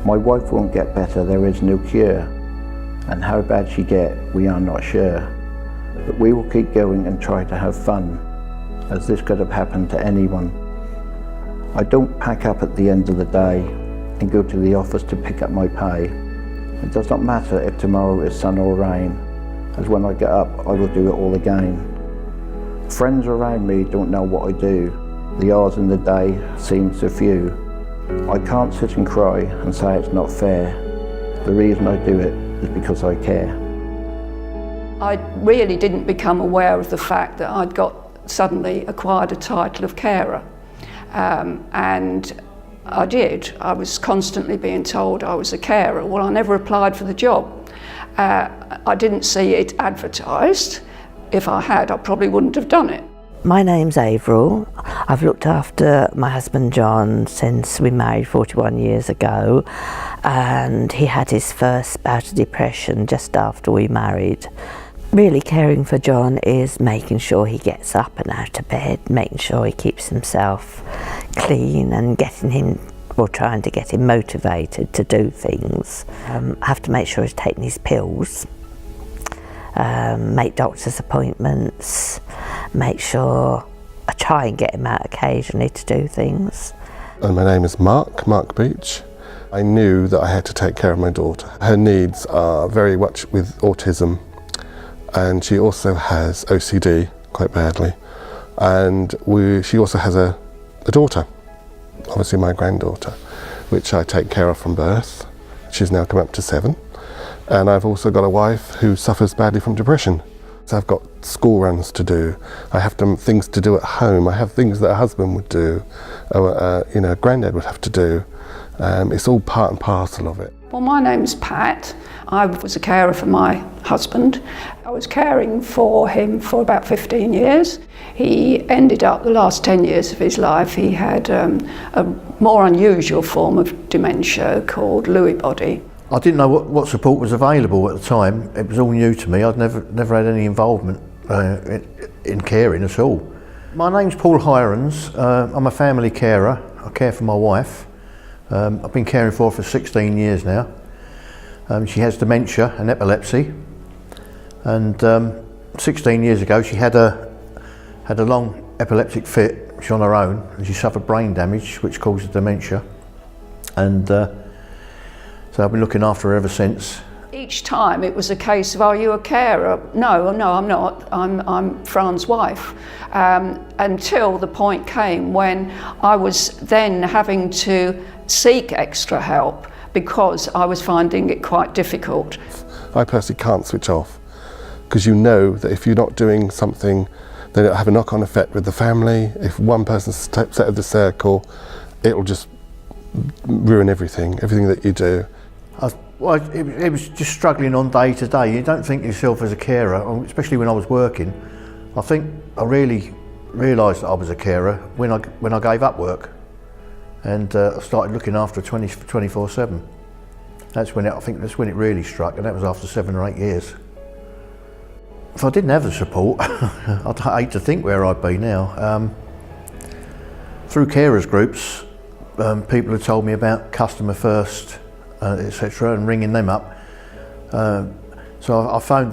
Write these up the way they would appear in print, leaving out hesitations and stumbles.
My wife won't get better, there is no cure, and how bad she get, we are not sure. But we will keep going and try to have fun, as this could have happened to anyone. I don't pack up at the end of the day and go to the office to pick up my pay. It does not matter if tomorrow is sun or rain, as when I get up I will do it all again. Friends around me don't know what I do. The hours in the day seem so few. I can't sit and cry and say it's not fair. The reason I do it is because I care. I really didn't become aware of the fact that I'd suddenly acquired a title of carer. And I did. I was constantly being told I was a carer. Well, I never applied for the job. I didn't see it advertised. If I had, I probably wouldn't have done it. My name's Avril. I've looked after my husband John since we married 41 years ago, and he had his first bout of depression just after we married. Really caring for John is making sure he gets up and out of bed, making sure he keeps himself clean and trying to get him motivated to do things. I have to make sure he's taking his pills, make doctor's appointments, make sure I try and get him out occasionally to do things. And my name is Mark Beach. I knew that I had to take care of my daughter. Her needs are very much with autism, and she also has OCD quite badly, and she also has a daughter, obviously my granddaughter, which I take care of from birth. She's now come up to 7, and I've also got a wife who suffers badly from depression. So I've got school runs to do, I have things to do at home, I have things that a husband would do, a granddad would have to do. It's all part and parcel of it. Well, my name's Pat. I was a carer for my husband. I was caring for him for about 15 years. He ended up, the last 10 years of his life, he had a more unusual form of dementia called Lewy body. I didn't know what support was available at the time. It was all new to me. I'd never had any involvement in caring at all. My name's Paul Hirons. I'm a family carer. I care for my wife. I've been caring for her for 16 years now. She has dementia and epilepsy, and 16 years ago she had a long epileptic fit. She's on her own, and she suffered brain damage which caused dementia, and so I've been looking after her ever since. Each time it was a case of, are you a carer? No, I'm not. I'm Fran's wife. Until the point came when I was then having to seek extra help because I was finding it quite difficult. I personally can't switch off, because you know that if you're not doing something, then it'll have a knock-on effect with the family. If one person steps out of the circle, it'll just ruin everything that you do. It was just struggling on day to day. You don't think yourself as a carer, especially when I was working. I think I really realised that I was a carer when I gave up work, and I started looking after 24/7. That's when it really struck, and that was after 7 or 8 years. If I didn't have the support, I'd hate to think where I'd be now. Through carers groups, people have told me about Customer First, etc., and ringing them up. So I phoned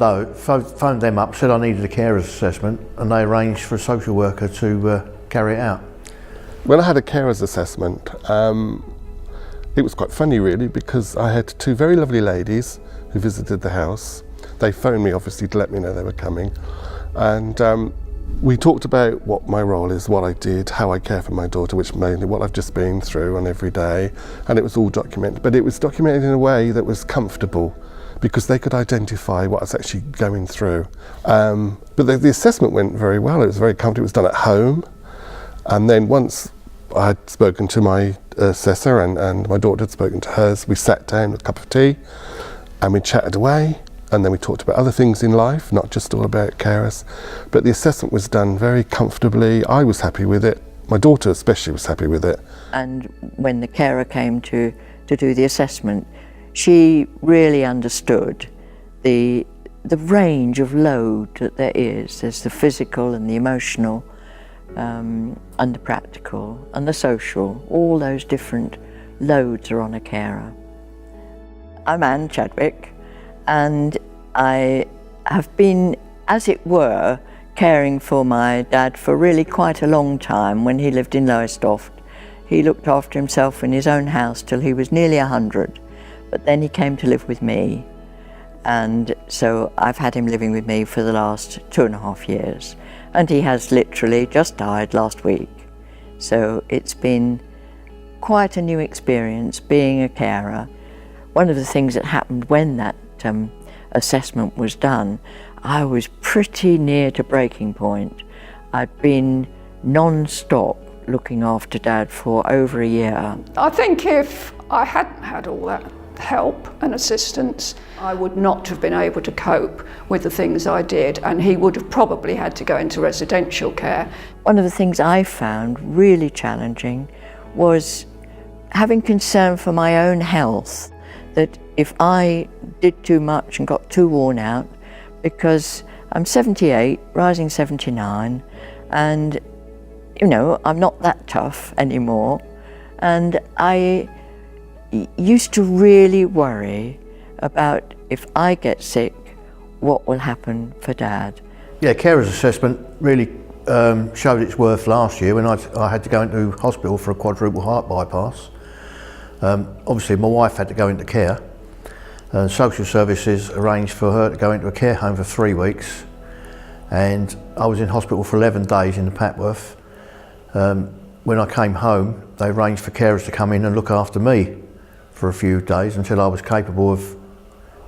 them up, said I needed a carer's assessment, and they arranged for a social worker to carry it out. When I had a carer's assessment, it was quite funny really, because I had 2 very lovely ladies who visited the house. They phoned me obviously to let me know they were coming, and we talked about what my role is, what I did, how I care for my daughter, which mainly what I've just been through on every day, and it was all documented. But it was documented in a way that was comfortable, because they could identify what I was actually going through. But the assessment went very well. It was very comfortable. It was done at home, and then once I had spoken to my assessor and my daughter had spoken to hers, we sat down with a cup of tea and we chatted away. And then we talked about other things in life, not just all about carers. But the assessment was done very comfortably. I was happy with it. My daughter especially was happy with it. And when the carer came to do the assessment, she really understood the range of load that there is. There's the physical and the emotional, and the practical and the social. All those different loads are on a carer. I'm Anne Chadwick, and I have been, as it were, caring for my dad for really quite a long time when he lived in Lowestoft. He looked after himself in his own house till he was nearly 100, but then he came to live with me, and so I've had him living with me for the last 2.5 years, and he has literally just died last week. So it's been quite a new experience being a carer. One of the things that happened when that assessment was done, I was pretty near to breaking point. I'd been non-stop looking after Dad for over a year. I think if I hadn't had all that help and assistance, I would not have been able to cope with the things I did, and he would have probably had to go into residential care. One of the things I found really challenging was having concern for my own health, that if I did too much and got too worn out, because I'm 78, rising 79, and you know, I'm not that tough anymore, and I used to really worry about if I get sick, what will happen for Dad. Yeah, carer's assessment really showed its worth last year when I had to go into hospital for a quadruple heart bypass. Obviously my wife had to go into care. Social services arranged for her to go into a care home for 3 weeks, and I was in hospital for 11 days in the Papworth. When I came home, they arranged for carers to come in and look after me for a few days until I was capable of,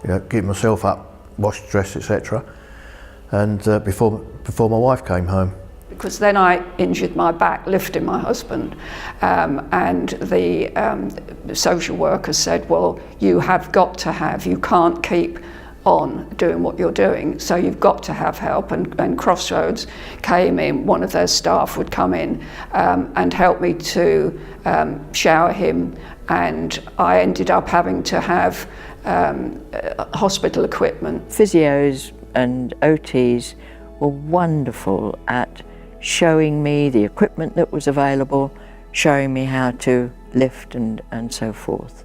you know, getting myself up, wash, dress, etc. And before my wife came home. Because then I injured my back lifting my husband, and the social worker said, well, you can't keep on doing what you're doing, so you've got to have help. And Crossroads came in, one of their staff would come in and help me to shower him, and I ended up having to have hospital equipment. Physios and OTs were wonderful at showing me the equipment that was available, showing me how to lift and so forth.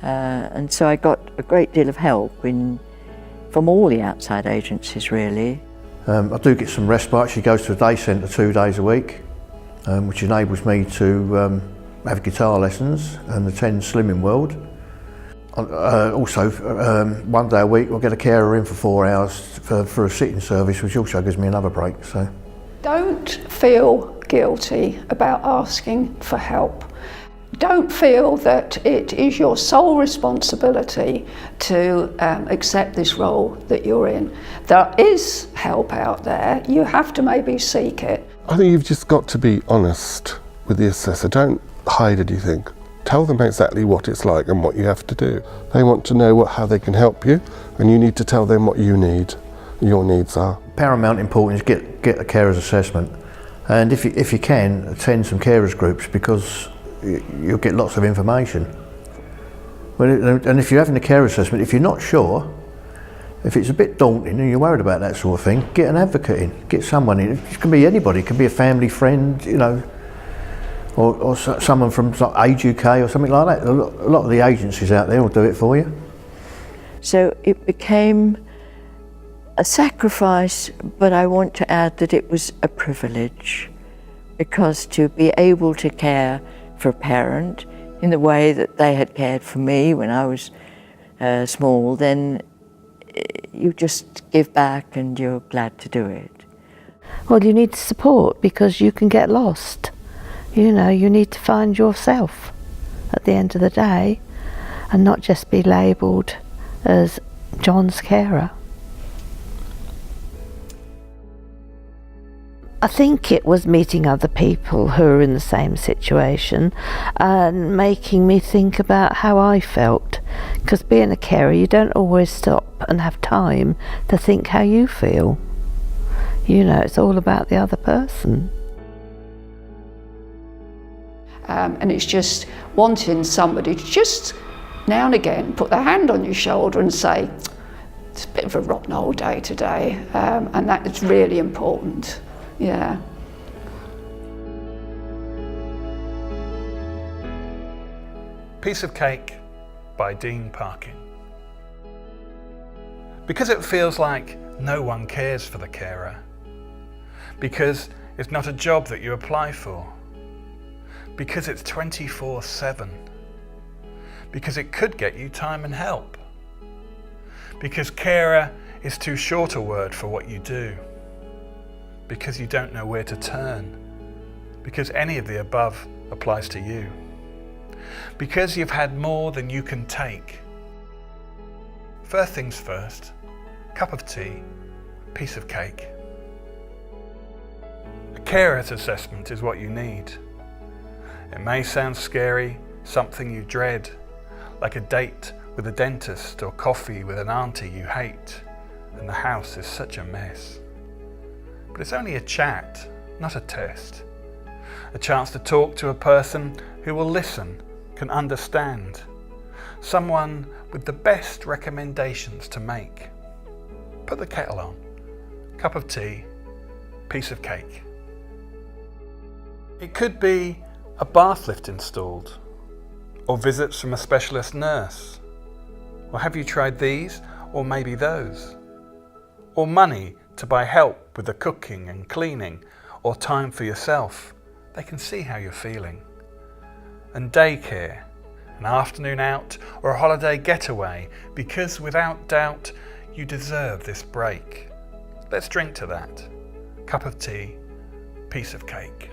And so I got a great deal of help from all the outside agencies, really. I do get some respite. She goes to a day centre 2 days a week, which enables me to have guitar lessons and attend Slimming World. Also, 1 day a week I'll get a carer in for 4 hours for a sitting service, which also gives me another break. So, don't feel guilty about asking for help. Don't feel that it is your sole responsibility to accept this role that you're in. There is help out there. You have to maybe seek it. I think you've just got to be honest with the assessor. Don't hide anything. Tell them exactly what it's like and what you have to do. They want to know how they can help you, and you need to tell them what you need, your needs are. Paramount importance is get a carer's assessment, and if you can, attend some carers groups, because you'll get lots of information. And if you're having a care assessment, if you're not sure, if it's a bit daunting and you're worried about that sort of thing, get an advocate in, get someone in. It can be anybody, it can be a family friend, you know, or someone from Age UK or something like that. A lot of the agencies out there will do it for you. So it became a sacrifice, but I want to add that it was a privilege, because to be able to care for a parent in the way that they had cared for me when I was small, then you just give back and you're glad to do it. Well, you need support because you can get lost. You know, you need to find yourself at the end of the day and not just be labelled as John's carer. I think it was meeting other people who are in the same situation and making me think about how I felt. Because being a carer, you don't always stop and have time to think how you feel. You know, it's all about the other person. And it's just wanting somebody to just now and again put their hand on your shoulder and say, it's a bit of a rotten old day today, and that is really important. Yeah. Piece of Cake by Dean Parkin. Because it feels like no one cares for the carer. Because it's not a job that you apply for. Because it's 24/7. Because it could get you time and help. Because carer is too short a word for what you do. Because you don't know where to turn. Because any of the above applies to you. Because you've had more than you can take. First things first, cup of tea, piece of cake. A carer's assessment is what you need. It may sound scary, something you dread, like a date with a dentist or coffee with an auntie you hate, and the house is such a mess. But it's only a chat, not a test. A chance to talk to a person who will listen, can understand. Someone with the best recommendations to make. Put the kettle on, cup of tea, piece of cake. It could be a bath lift installed, or visits from a specialist nurse. Or have you tried these, or maybe those? Or money to buy help with the cooking and cleaning, or time for yourself. They can see how you're feeling. And daycare, an afternoon out or a holiday getaway, because without doubt you deserve this break. Let's drink to that. Cup of tea, piece of cake.